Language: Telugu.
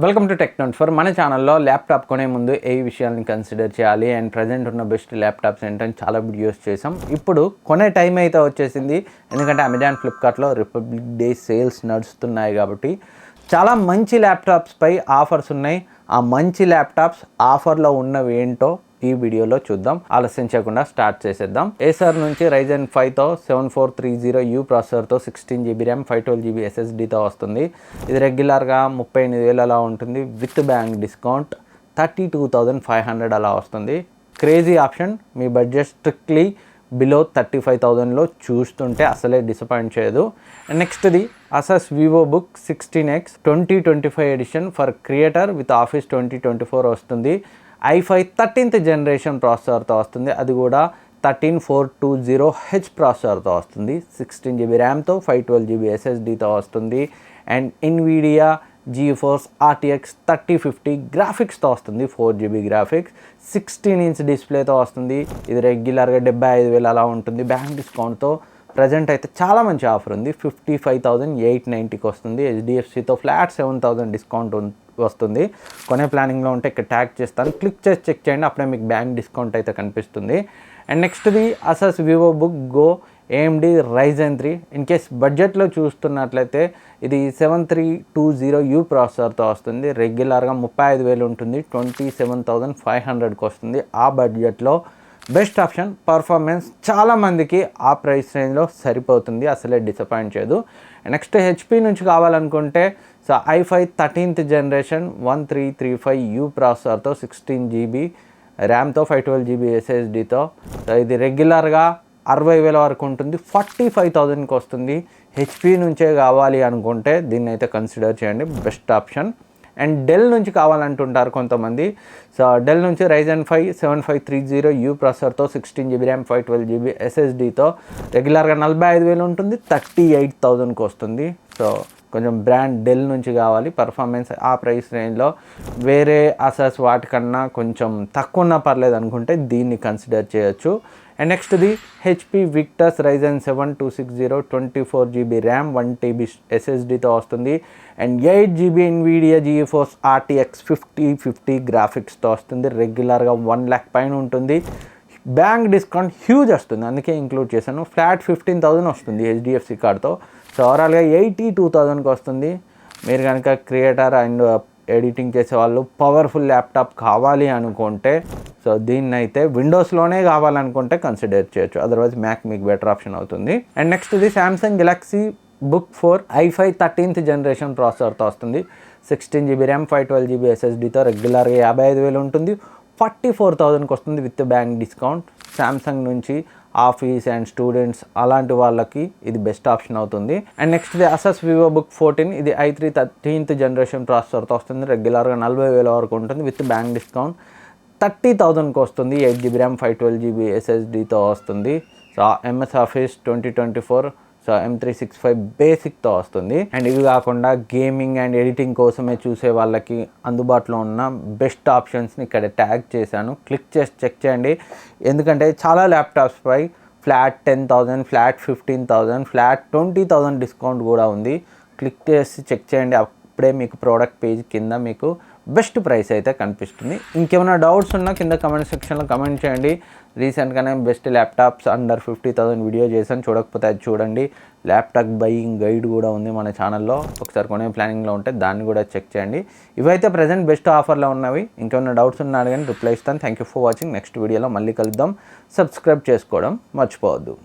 Welcome to టెక్నోట్. మన ఛానల్లో ల్యాప్టాప్ కొనే ముందు ఏ విషయాలను కన్సిడర్ చేయాలి అండ్ ప్రజెంట్ ఉన్న బెస్ట్ ల్యాప్టాప్స్ ఏంటని చాలా వీడియోస్ చేసాం. ఇప్పుడు కొనే టైం అయితే వచ్చేసింది. ఎందుకంటే అమెజాన్, ఫ్లిప్కార్ట్లో రిపబ్లిక్ డే సేల్స్ నడుస్తున్నాయి కాబట్టి చాలా మంచి ల్యాప్టాప్స్పై ఆఫర్స్ ఉన్నాయి. ఆ మంచి ల్యాప్టాప్స్ ఆఫర్లో ఉన్నవి ఏంటో ఈ వీడియోలో చూద్దాం. ఆలస్యం చేయకుండా స్టార్ట్ చేసేద్దాం. ఏసర్ నుంచి Ryzen 5తో 7430U ప్రాసెసర్తో 16GB RAM 512GB SSDతో వస్తుంది. ఇది రెగ్యులర్గా 38,000 అలా ఉంటుంది. విత్ బ్యాంక్ డిస్కౌంట్ 32,500 అలా వస్తుంది. Crazy option. మీ బడ్జెట్ స్ట్రిక్ట్లీ బిలో 35,000లో చూస్తుంటే అసలే డిసప్పాయింట్ చేయదు. నెక్స్ట్ది Asus VivoBook 16X 2025 edition for creator with office 2024 వస్తుంది. i5 13th జనరేషన్ ప్రాసెసర్తో వస్తుంది. అది కూడా 13420H ప్రాసెసర్తో వస్తుంది. 16GB ర్యామ్తో 512GB SSDతో వస్తుంది. అండ్ NVIDIA GeForce RTX 3050 గ్రాఫిక్స్తో వస్తుంది. 4GB గ్రాఫిక్స్, 16" డిస్ప్లేతో వస్తుంది. ఇది రెగ్యులర్గా 75,000 అలా ఉంటుంది. బ్యాంక్ డిస్కౌంట్తో ప్రజెంట్ అయితే చాలా మంచి ఆఫర్ ఉంది. 55,890కి వస్తుంది. HDFCతో ఫ్లాట్ 7,000 డిస్కౌంట్ వస్తుంది. కొనే ప్లానింగ్లో ఉంటే ఇక్కడ ట్యాగ్ చేస్తాను, క్లిక్ చేసి చెక్ చేయండి. అప్పుడే మీకు బ్యాంక్ డిస్కౌంట్ అయితే కనిపిస్తుంది. అండ్ నెక్స్ట్ది Asus VivoBook Go AMD Ryzen 3. In case బడ్జెట్లో చూస్తున్నట్లయితే ఇది 7320U ప్రాసెసర్తో వస్తుంది. రెగ్యులర్గా 35,000 ఉంటుంది. 27,500కి వస్తుంది. ఆ బడ్జెట్లో బెస్ట్ ఆప్షన్. పర్ఫార్మెన్స్ చాలామందికి ఆ ప్రైస్ రేంజ్లో సరిపోతుంది, అసలే డిసప్పాయింట్ చేయదు. నెక్స్ట్ HP నుంచి కావాలనుకుంటే i5 13th generation 1335U ప్రాసెసర్తో 16GB ర్యామ్తో 512GB SSDతో ఇది రెగ్యులర్గా 60,000 వరకు ఉంటుంది. 45,000కి వస్తుంది. HP నుంచే కావాలి అనుకుంటే దీన్ని అయితే కన్సిడర్ చేయండి, బెస్ట్ ఆప్షన్. అండ్ డెల్ నుంచి కావాలంటుంటారు కొంతమంది. డెల్ నుంచి Ryzen 5 7530U ప్రాసెసర్తో 16GB RAM 512GB SSDతో రెగ్యులర్గా 45,000 ఉంటుంది. 38,000కి వస్తుంది. కొంచెం బ్రాండ్ డెల్ నుంచి కావాలి, పర్ఫార్మెన్స్ ఆ ప్రైస్ రేంజ్లో వేరే Asus వాటికన్నా కొంచెం తక్కువ ఉన్నా పర్లేదు అనుకుంటే దీన్ని కన్సిడర్ చేయొచ్చు. అండ్ నెక్స్ట్ది HP Victus Ryzen 7 260 24GB RAM 1TB SSDతో వస్తుంది. And 8GB NVIDIA GeForce RTX 5050 గ్రాఫిక్స్తో వస్తుంది. రెగ్యులర్గా 1 lakh పైన ఉంటుంది. బ్యాంక్ డిస్కౌంట్ హ్యూజ్ వస్తుంది, అందుకే ఇంక్లూడ్ చేశాను. ఫ్లాట్ 15,000 వస్తుంది HDFC కార్డ్తో. ఓవరాల్గా 82,000కి వస్తుంది. మీరు కనుక క్రియేటర్ అండ్ ఎడిటింగ్ చేసే వాళ్ళు పవర్ఫుల్ ల్యాప్టాప్ కావాలి అనుకుంటే దీన్ని అయితే విండోస్లోనే కావాలనుకుంటే కన్సిడర్ చేయొచ్చు. అదర్వైజ్ మ్యాక్ మీకు బెటర్ ఆప్షన్ అవుతుంది. అండ్ నెక్స్ట్ ఇది Samsung Galaxy Book 4 i5 13th generation ప్రాసెసర్తో వస్తుంది. 16GB ర్యామ్ 512GB SSDతో రెగ్యులర్గా 55,000 ఉంటుంది. 44,000కి వస్తుంది విత్ బ్యాంక్ డిస్కౌంట్. సామ్సంగ్ నుంచి ఆఫీస్ అండ్ స్టూడెంట్స్ అలాంటి వాళ్ళకి ఇది బెస్ట్ ఆప్షన్ అవుతుంది. అండ్ నెక్స్ట్ ఇది Asus VivoBook 14. ఇది i3 13th జనరేషన్ ప్రాసెసర్తో వస్తుంది. రెగ్యులర్గా 40,000 వరకు ఉంటుంది. విత్ బ్యాంక్ డిస్కౌంట్ 30,000కి వస్తుంది. 8GB ర్యామ్ 512GB SSDతో వస్తుంది. MS Office 2024 M365 బేసిక్తో వస్తుంది. అండ్ ఇవి కాకుండా గేమింగ్ అండ్ ఎడిటింగ్ కోసమే చూసే వాళ్ళకి అందుబాటులో ఉన్న బెస్ట్ ఆప్షన్స్ని ఇక్కడ ట్యాగ్ చేశాను, క్లిక్ చేసి చెక్ చేయండి. ఎందుకంటే చాలా ల్యాప్టాప్స్పై ఫ్లాట్ 10,000, ఫ్లాట్ 15,000, ఫ్లాట్ 20,000 డిస్కౌంట్ కూడా ఉంది. క్లిక్ చేసి చెక్ చేయండి, అప్పుడే మీకు ప్రోడక్ట్ పేజ్ కింద మీకు బెస్ట్ ప్రైస్ అయితే కనిపిస్తుంది. ఇంకేమైనా డౌట్స్ ఉన్నా కింద కమెంట్ సెక్షన్లో కమెంట్ చేయండి. రీసెంట్గానే బెస్ట్ ల్యాప్టాప్స్ అండర్ 50,000 వీడియో చేశాను, చూడకపోతే అది చూడండి. ల్యాప్టాప్ బయింగ్ గైడ్ కూడా ఉంది మన ఛానల్లో, ఒకసారి కొనే ప్లానింగ్లో ఉంటే దాన్ని కూడా చెక్ చేయండి. ఇవైతే ప్రజెంట్ బెస్ట్ ఆఫర్లో ఉన్నవి. ఇంకేమైనా డౌట్స్ ఉన్నా అడగండి, రిప్లై ఇస్తాను. Thank you for watching. Next వీడియోలో మళ్ళీ కలుద్దాం. సబ్స్క్రైబ్ చేసుకోవడం మర్చిపోవద్దు.